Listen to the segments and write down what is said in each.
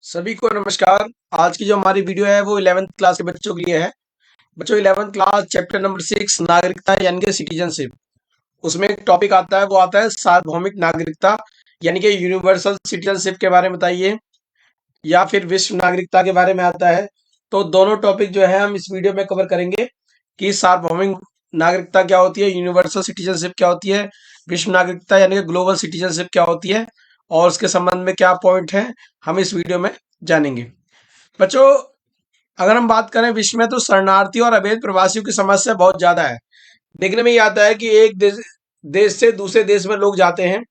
सभी को नमस्कार। आज की जो हमारी वीडियो है वो 11th क्लास के बच्चों के लिए है। बच्चों 11th क्लास चैप्टर नंबर 6 नागरिकता यानी कि सिटीजनशिप। उसमें एक टॉपिक आता है वो आता है सार्वभौमिक नागरिकता यानी कि यूनिवर्सल सिटीजनशिप के बारे में बताइए या फिर विश्व नागरिकता के बारे में आता है। तो दोनों टॉपिक जो है हम इस वीडियो में कवर करेंगे कि सार्वभौमिक नागरिकता क्या होती है, यूनिवर्सल सिटीजनशिप क्या होती है, विश्व नागरिकता यानी कि ग्लोबल सिटीजनशिप क्या होती है और उसके संबंध में क्या पॉइंट है हम इस वीडियो में जानेंगे। बच्चों, अगर हम बात करें विश्व में तो शरणार्थी और अवैध प्रवासियों की समस्या बहुत ज्यादा है। देखने में ये आता है कि एक देश से दूसरे देश में लोग जाते हैं।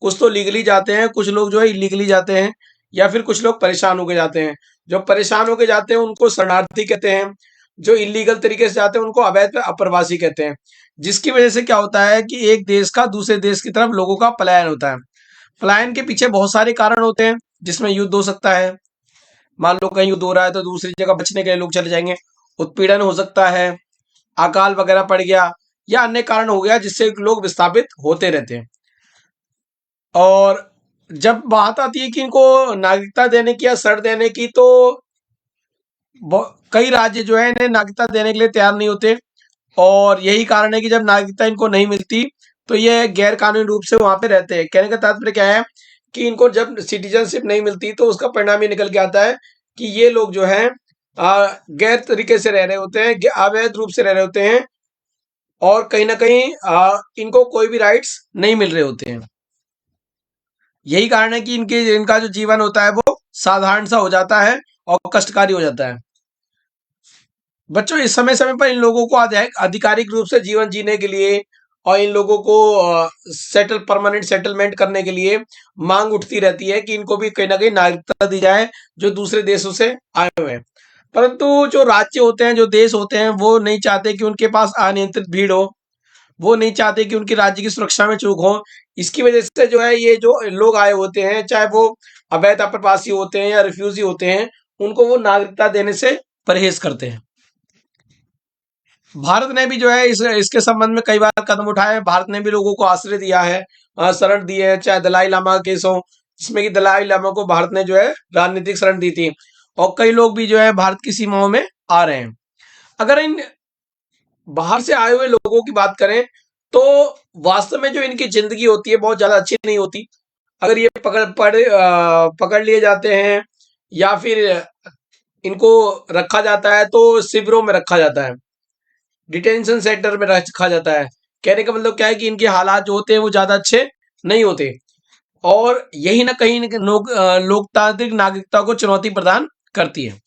कुछ तो लीगली जाते हैं, कुछ लोग जो है इलीगली जाते हैं, या फिर कुछ लोग परेशान होके जाते हैं। जो परेशान होके जाते हैं उनको शरणार्थी कहते हैं। जो इलीगल तरीके से जाते हैं उनको अवैध अप्रवासी कहते हैं। जिसकी वजह से क्या होता है कि एक देश का दूसरे देश की तरफ लोगों का पलायन होता है। पलायन के पीछे बहुत सारे कारण होते हैं, जिसमें युद्ध हो सकता है। मान लो कहीं युद्ध हो रहा है तो दूसरी जगह बचने के लिए लोग चले जाएंगे। उत्पीड़न हो सकता है, अकाल वगैरह पड़ गया, या अन्य कारण हो गया जिससे लोग विस्थापित होते रहते हैं। और जब बात आती है कि इनको नागरिकता देने की या शर्त देने की, तो कई राज्य जो है इन्हें नागरिकता देने के लिए तैयार नहीं होते। और यही कारण है कि जब नागरिकता इनको नहीं मिलती तो ये गैर कानूनी रूप से वहां पे रहते हैं। कहने का तात्पर्य क्या है कि इनको जब सिटीजनशिप नहीं मिलती तो उसका परिणाम ये निकल के आता है कि ये लोग जो है गैर तरीके से रह रहे होते हैं, अवैध रूप से रह रहे होते हैं, और कहीं ना कहीं इनको कोई भी राइट्स नहीं मिल रहे होते हैं। यही कारण है कि इनका जो जीवन होता है वो साधारण सा हो जाता है और कष्टकारी हो जाता है। बच्चों, इस समय समय पर इन लोगों को आधिकारिक रूप से जीवन जीने के लिए और इन लोगों को परमानेंट सेटलमेंट करने के लिए मांग उठती रहती है कि इनको भी कहीं ना कहीं नागरिकता दी जाए जो दूसरे देशों से आए हुए हैं। परंतु जो राज्य होते हैं, जो देश होते हैं, वो नहीं चाहते कि उनके पास अनियंत्रित भीड़ हो। वो नहीं चाहते कि उनकी राज्य की सुरक्षा में चूक हो। इसकी वजह से जो है ये जो लोग आए होते हैं, चाहे वो अवैध अप्रवासी होते हैं या रिफ्यूजी होते हैं, उनको वो नागरिकता देने से परहेज करते हैं। भारत ने भी जो है इसके संबंध में कई बार कदम उठाए हैं। भारत ने भी लोगों को आश्रय दिया है, शरण दी है, चाहे दलाई लामा का केस हो, जिसमें कि दलाई लामा को भारत ने जो है राजनीतिक शरण दी थी। और कई लोग भी जो है भारत की सीमाओं में आ रहे हैं। अगर इन बाहर से आए हुए लोगों की बात करें तो वास्तव में जो इनकी जिंदगी होती है बहुत ज्यादा अच्छी नहीं होती। अगर ये पकड़ लिए जाते हैं या फिर इनको रखा जाता है तो शिविरों में रखा जाता है, डिटेंशन सेंटर में रखा जाता है। कहने का मतलब क्या है कि इनके हालात जो होते हैं वो ज्यादा अच्छे नहीं होते। और यही ना कहीं लोकतांत्रिक नागरिकता को चुनौती प्रदान करती है।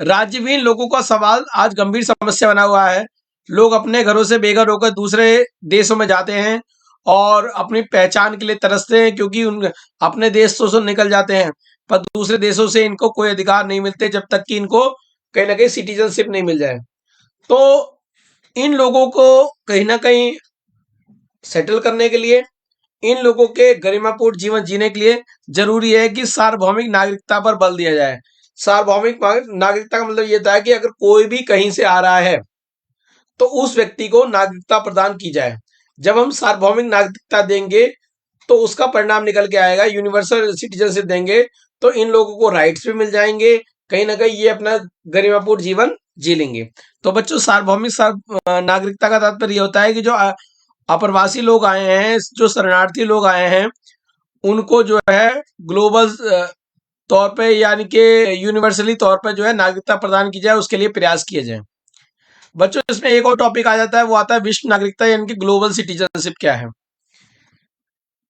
राज्यविहीन लोगों का सवाल आज गंभीर समस्या बना हुआ है। लोग अपने घरों से बेघर होकर दूसरे देशों में जाते हैं और अपनी पहचान के लिए तरसते हैं, क्योंकि उन अपने देश से निकल जाते हैं, पर दूसरे देशों से इनको कोई अधिकार नहीं मिलते जब तक कि इनको कहीं ना कहीं सिटीजनशिप नहीं मिल जाए। तो इन लोगों को कहीं ना कहीं सेटल करने के लिए, इन लोगों के गरिमापूर्ण जीवन जीने के लिए जरूरी है कि सार्वभौमिक नागरिकता पर बल दिया जाए। सार्वभौमिक नागरिकता का मतलब ये था कि अगर कोई भी कहीं से आ रहा है तो उस व्यक्ति को नागरिकता प्रदान की जाए। जब हम सार्वभौमिक नागरिकता देंगे तो उसका परिणाम निकल के आएगा, यूनिवर्सल सिटीजनशिप देंगे तो इन लोगों को राइट्स भी मिल जाएंगे, कहीं ना कहीं ये अपना गरिमापूर्ण जीवन जी लेंगे। तो बच्चों, नागरिकता का तात्पर्य ये होता है कि जो अप्रवासी लोग आए हैं, जो शरणार्थी लोग आए हैं, उनको जो है ग्लोबल तौर पे यानी कि यूनिवर्सली तौर पर जो है नागरिकता प्रदान की जाए, उसके लिए प्रयास किए जाए। बच्चों, इसमें एक और टॉपिक आ जाता है, वो आता है विश्व नागरिकता यानी कि ग्लोबल सिटीजनशिप क्या है।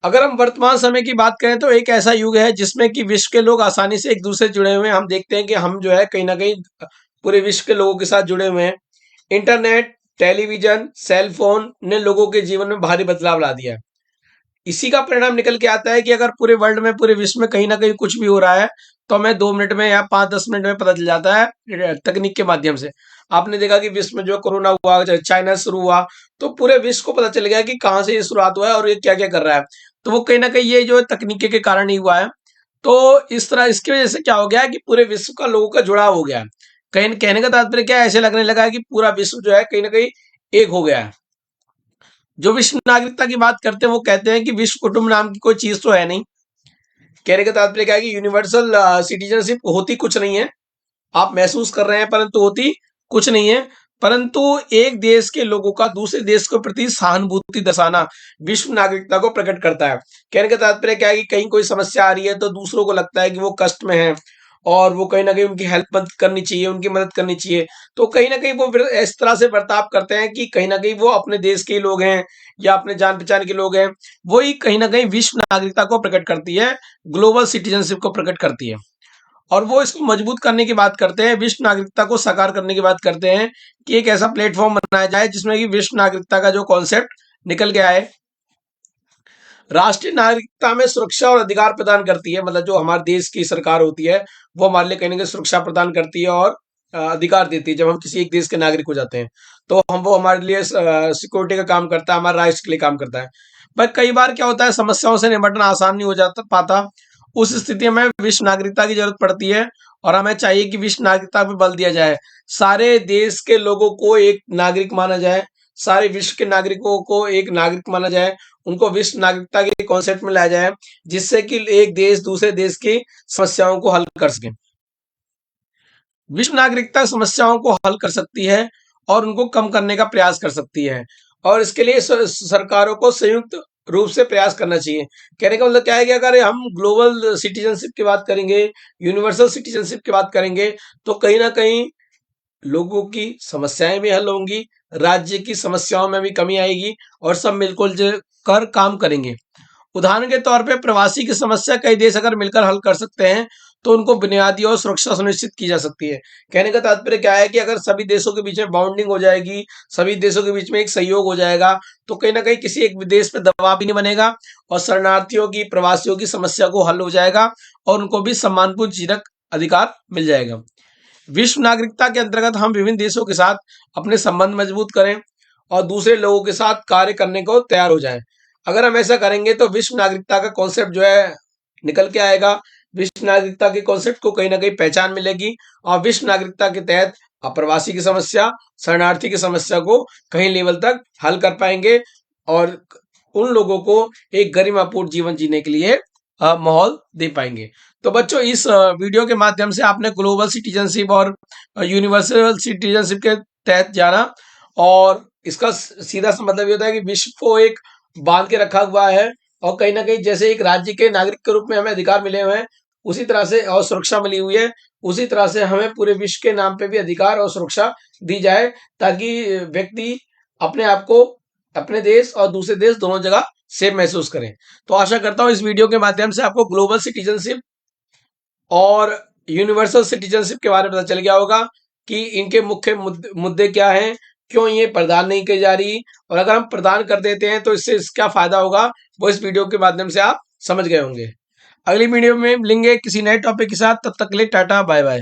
अगर हम वर्तमान समय की बात करें तो एक ऐसा युग है जिसमें कि विश्व के लोग आसानी से एक दूसरे से जुड़े हुए हैं। हम देखते हैं कि हम जो है कहीं ना कहीं पूरे विश्व के लोगों के साथ जुड़े हुए हैं। इंटरनेट, टेलीविजन, सेल फोन ने लोगों के जीवन में भारी बदलाव ला दिया है। इसी का परिणाम निकल के आता है कि अगर पूरे वर्ल्ड में, पूरे विश्व में कहीं ना कहीं कुछ भी हो रहा है तो हमें 2 मिनट में या 5-10 मिनट में पता चल जाता है तकनीक के माध्यम से। आपने देखा कि विश्व में जो कोरोना हुआ, चाइना से शुरू हुआ, तो पूरे विश्व को पता चल गया कि कहाँ से ये शुरुआत हुआ है और ये क्या क्या कर रहा है। तो वो कहीं ना कहीं ये जो तकनीकी के कारण ही हुआ है। तो इस तरह इसकी वजह से क्या हो गया है कि पूरे विश्व का लोगों का जुड़ाव हो गया है। कहीं कहने का तात्पर्य क्या है, ऐसे लगने लगा है कि पूरा विश्व जो है कहीं ना कहीं एक हो गया है। जो विश्व नागरिकता की बात करते हैं वो कहते हैं कि विश्व कुटुंब नाम की कोई चीज तो है नहीं। कहने का तात्पर्य क्या है कि यूनिवर्सल सिटीजनशिप होती कुछ नहीं है, आप महसूस कर रहे हैं परंतु होती कुछ नहीं है, परंतु एक देश के लोगों का दूसरे देश के प्रति सहानुभूति दर्शाना विश्व नागरिकता को प्रकट करता है। कहने का तात्पर्य क्या है कि कहीं कोई समस्या आ रही है तो दूसरों को लगता है कि वो कष्ट में है और वो कहीं ना कहीं उनकी हेल्प करनी चाहिए, उनकी मदद करनी चाहिए, तो कहीं ना कहीं वो इस तरह से बर्ताव करते हैं कि कहीं ना कहीं वो अपने देश के ही लोग हैं या अपने जान पहचान के लोग हैं। वही कहीं ना कहीं विश्व नागरिकता को प्रकट करती है, ग्लोबल सिटीजनशिप को प्रकट करती है। और वो इसको मजबूत करने की बात करते हैं, विश्व नागरिकता को साकार करने की बात करते हैं कि एक ऐसा प्लेटफॉर्म बनाया जाए जिसमें कि विश्व नागरिकता का जो कॉन्सेप्ट निकल के आए। राष्ट्रीय नागरिकता में सुरक्षा और अधिकार प्रदान करती है, मतलब जो हमारे देश की सरकार होती है वो हमारे लिए कहीं ना कहीं सुरक्षा प्रदान करती है और अधिकार देती है। जब हम किसी एक देश के नागरिक हो जाते हैं तो हम वो हमारे लिए सिक्योरिटी का काम करता है, हमारे राष्ट्र के लिए काम करता है। पर कई बार क्या होता है, समस्याओं से निपटना आसान नहीं हो जाता पाता। उस स्थिति में विश्व नागरिकता की जरूरत पड़ती है और हमें चाहिए कि विश्व नागरिकता पर बल दिया जाए, सारे देश के लोगों को एक नागरिक माना जाए, सारे विश्व के नागरिकों को एक नागरिक माना जाए, उनको विश्व नागरिकता के कॉन्सेप्ट में लाया जाए, जिससे कि एक देश दूसरे देश की समस्याओं को हल कर सके। विश्व नागरिकता समस्याओं को हल कर सकती है और उनको कम करने का प्रयास कर सकती है, और इसके लिए सरकारों को संयुक्त रूप से प्रयास करना चाहिए। कहने का मतलब क्या है कि अगर हम ग्लोबल सिटीजनशिप की बात करेंगे, यूनिवर्सल सिटीजनशिप की बात करेंगे, तो कहीं ना कहीं लोगों की समस्याएं भी हल होंगी, राज्य की समस्याओं में भी कमी आएगी और सब मिलजुल कर काम करेंगे। उदाहरण के तौर पे प्रवासी की समस्या कई देश अगर मिलकर हल कर सकते हैं तो उनको बुनियादी और सुरक्षा सुनिश्चित की जा सकती है। कहने का तात्पर्य क्या है कि अगर सभी देशों के बीच में बाउंडिंग हो जाएगी, सभी देशों के बीच में एक सहयोग हो जाएगा, तो कहीं ना कहीं किसी एक देश पे दबाव भी नहीं बनेगा और शरणार्थियों की, प्रवासियों की समस्या को हल हो जाएगा और उनको भी सम्मानपूर्ण जीवन अधिकार मिल जाएगा। विश्व नागरिकता के अंतर्गत हम विभिन्न देशों के साथ अपने संबंध मजबूत करें और दूसरे लोगों के साथ कार्य करने को तैयार हो जाएं। अगर हम ऐसा करेंगे तो विश्व नागरिकता का कॉन्सेप्ट जो है निकल के आएगा। विश्व नागरिकता के कॉन्सेप्ट को कहीं ना कहीं पहचान मिलेगी और विश्व नागरिकता के तहत अप्रवासी की समस्या, शरणार्थी की समस्या को कहीं लेवल तक हल कर पाएंगे और उन लोगों को एक गरिमापूर्ण जीवन जीने के लिए माहौल दे पाएंगे। तो बच्चों, इस वीडियो के माध्यम से आपने ग्लोबल सिटीजनशिप और यूनिवर्सल सिटीजनशिप के तहत जाना, और इसका सीधा सा मतलब ये होता है कि विश्व को एक बांध के रखा हुआ है और कहीं ना कहीं जैसे एक राज्य के नागरिक के रूप में हमें अधिकार मिले हुए हैं उसी तरह से, और सुरक्षा मिली हुई है, उसी तरह से हमें पूरे विश्व के नाम पे भी अधिकार और सुरक्षा दी जाए, ताकि व्यक्ति अपने आप को अपने देश और दूसरे देश दोनों जगह सेफ महसूस करें। तो आशा करता हूँ इस वीडियो के माध्यम से आपको ग्लोबल सिटीजनशिप और यूनिवर्सल सिटीजनशिप के बारे में पता चल गया होगा कि इनके मुख्य मुद्दे क्या हैं, क्यों ये प्रदान नहीं की जा रही, और अगर हम प्रदान कर देते हैं तो इससे क्या फायदा होगा, वो इस वीडियो के माध्यम से आप समझ गए होंगे। अगली वीडियो में मिलेंगे किसी नए टॉपिक के साथ, तब तक के लिए टाटा बाय बाय।